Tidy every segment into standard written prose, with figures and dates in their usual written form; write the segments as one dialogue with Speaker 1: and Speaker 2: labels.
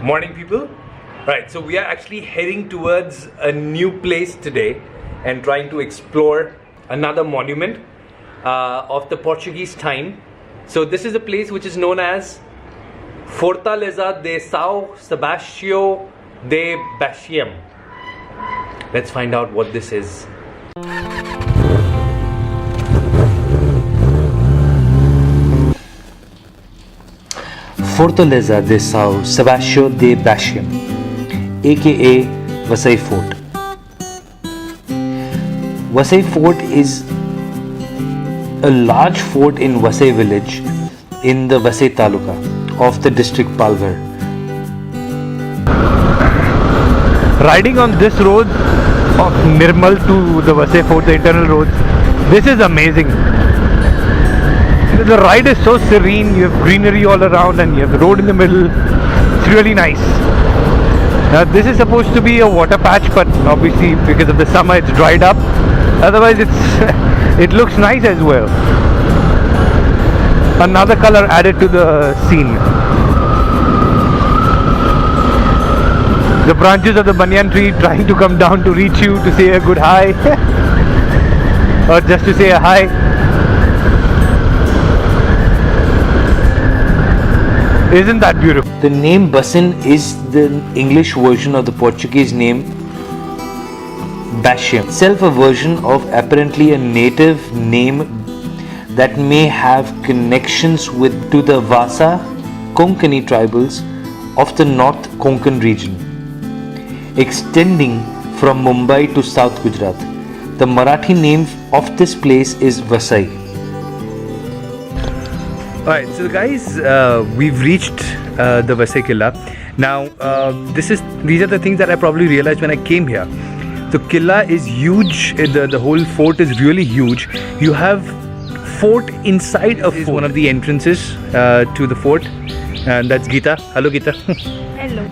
Speaker 1: Morning, people. Right, so we are actually heading towards a new place today and trying to explore another monument of the Portuguese time. So this is a place which is known as Fortaleza de São Sebastião de Baçaim. Let's find out what this is.
Speaker 2: Fortaleza de São Sebastião de Baçaim, aka Vasai Fort. Bassein Fort is a large fort in Vasai village in the Vasai taluka of the district Palghar.
Speaker 1: Riding on this road of Nirmal to the Vasai Fort, the internal roads, this is amazing. The ride is so serene, you have greenery all around and you have the road in the middle. It's really nice. Now this is supposed to be a water patch, but obviously because of the summer it's dried up. Otherwise it looks nice as well. Another color added to the scene. The branches of the banyan tree trying to come down to reach you to say a good hi or just to say a hi. Isn't that beautiful?
Speaker 2: The name Bassein is the English version of the Portuguese name Bassein, itself a version of apparently a native name that may have connections to the Vasai Konkani tribals of the North Konkan region, extending from Mumbai to South Gujarat. The Marathi name of this place is Vasai.
Speaker 1: Alright, so guys, we've reached the Vasai Killa. Now, these are the things that I probably realized when I came here. The Killa is huge, the whole fort is really huge. You have fort inside a fort. One of the entrances to the fort, and that's Geeta. Hello Geeta.
Speaker 3: Hello.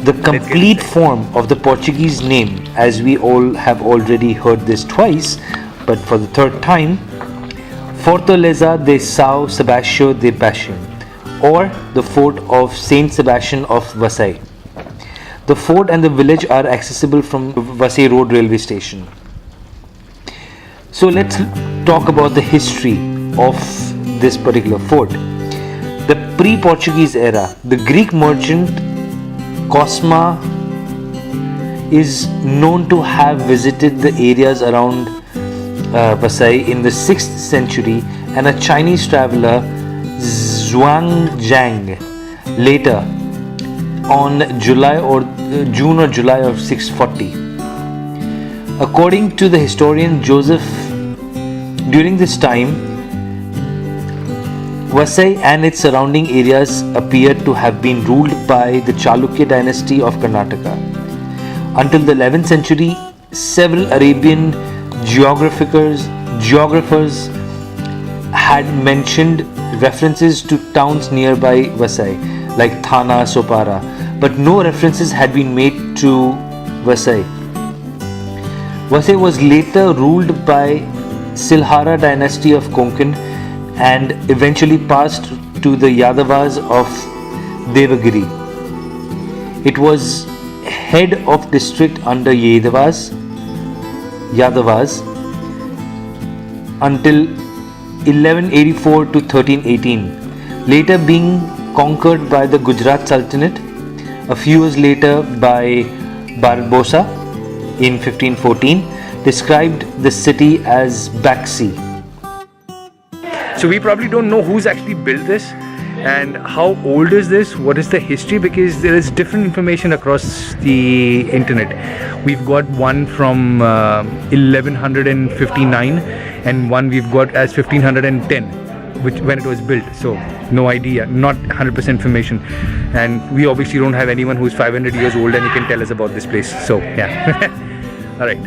Speaker 2: The complete form of the Portuguese name, as we all have already heard this twice, but for the third time, Fortaleza de São Sebastião de Baçaim, or the fort of Saint Sebastian of Vasai. The fort and the village are accessible from Vasai Road railway station. So let's talk about the history of this particular fort. The pre-Portuguese era, the Greek merchant Cosma is known to have visited the areas around Vasai in the 6th century, and a Chinese traveller Zhuangjiang later on June or July of 640. According to the historian Joseph, during this time Vasai and its surrounding areas appeared to have been ruled by the Chalukya dynasty of Karnataka. Until the 11th century, several Arabian geographers had mentioned references to towns nearby Vasai like Thana, Sopara, but no references had been made to Vasai. Vasai was later ruled by Silhara dynasty of Konkan and eventually passed to the Yadavas of Devagiri. It was head of district under Yadavas until 1184 to 1318, later being conquered by the Gujarat Sultanate, a few years later by Barbosa in 1514, described the city as Baxi. So we probably don't know who's actually built this and how old is this, what is the history, because there is different information across the internet. We've got one from 1159 and one we've got as 1510, which when it was built, so no idea, not 100% information, and we obviously don't have anyone who's 500 years old and he can tell us about this place, so yeah. Alright.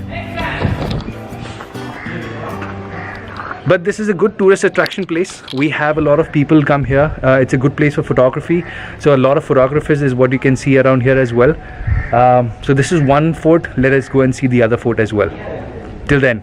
Speaker 2: But this is a good tourist attraction place. We have a lot of people come here. It's a good place for photography. So a lot of photographers is what you can see around here as well. So this is one fort. Let us go and see the other fort as well. Till then.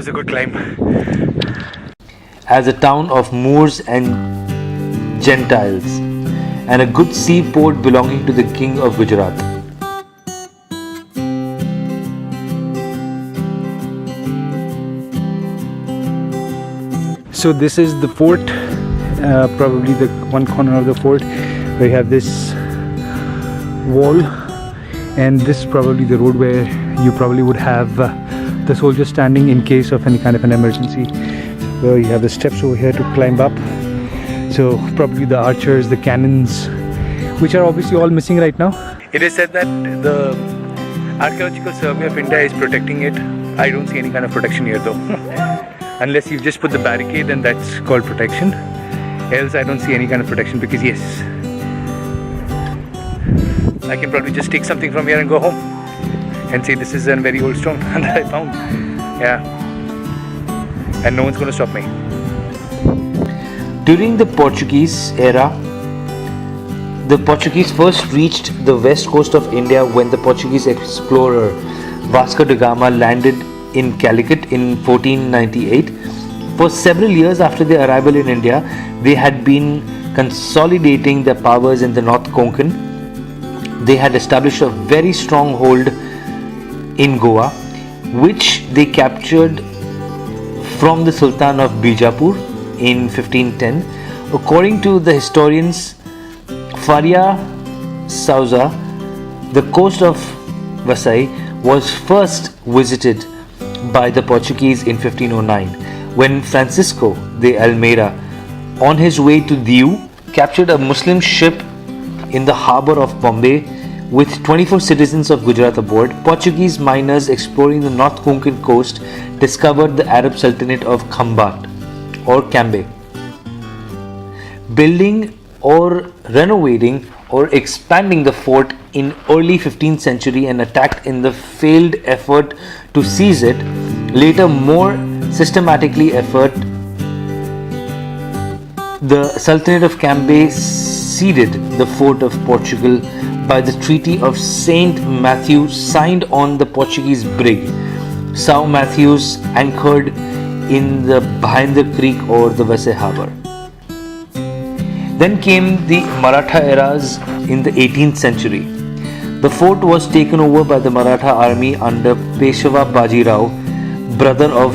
Speaker 1: was a good climb.
Speaker 2: As a town of Moors and Gentiles, and a good seaport belonging to the king of Gujarat.
Speaker 3: So this is the fort, probably the one corner of the fort where you have this wall, and this is probably the road where you probably would have the soldiers standing in case of any kind of an emergency. Well, you have the steps over here to climb up. So probably the archers, the cannons, which are obviously all missing right now.
Speaker 1: It is said that the Archaeological Survey of India is protecting it. I don't see any kind of protection here though. Unless you've just put the barricade, then that's called protection. Else I don't see any kind of protection, because yes, I can probably just take something from here and go home and say this is a very old stone that I found. Yeah. And no one's going to stop me.
Speaker 2: During the Portuguese era, the Portuguese first reached the west coast of India when the Portuguese explorer Vasco da Gama landed in Calicut in 1498. For several years after their arrival in India, they had been consolidating their powers in the North Konkan. They had established a very strong hold in Goa, which they captured from the Sultan of Bijapur in 1510. According to the historians Faria Souza, the coast of Vasai was first visited by the Portuguese in 1509, when Francisco de Almeida, on his way to Diu, captured a Muslim ship in the harbour of Bombay with 24 citizens of Gujarat aboard. Portuguese miners exploring the North Konkan coast discovered the Arab Sultanate of Khambat or Cambe. Building or renovating or expanding the fort in early 15th century and attacked in the failed effort to seize it. Later, more systematically effort, the Sultanate of Cambe ceded the fort of Portugal by the Treaty of Saint Matthew signed on the Portuguese brig São Matthews, anchored in the Bhinder Creek or the Vasai harbour. Then came the Maratha eras in the 18th century. The fort was taken over by the Maratha army under Peshwa Bajirao, brother of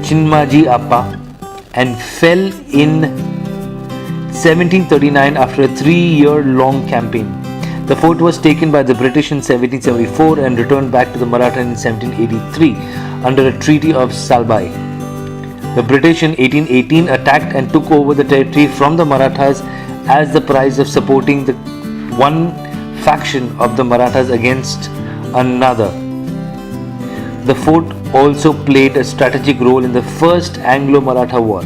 Speaker 2: Chinmaji Appa, and fell in 1739 after a 3-year-long campaign. The fort was taken by the British in 1774 and returned back to the Maratha in 1783 under a Treaty of Salbai. The British in 1818 attacked and took over the territory from the Marathas as the price of supporting the one faction of the Marathas against another. The fort also played a strategic role in the First Anglo-Maratha War.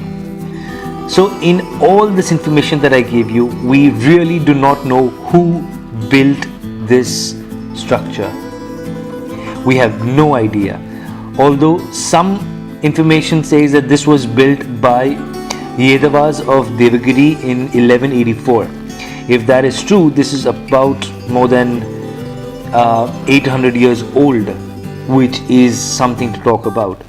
Speaker 2: So in all this information that I gave you, we really do not know who built this structure. We have no idea. Although some information says that this was built by Yedavas of Devagiri in 1184. If that is true, this is about more than 800 years old, which is something to talk about.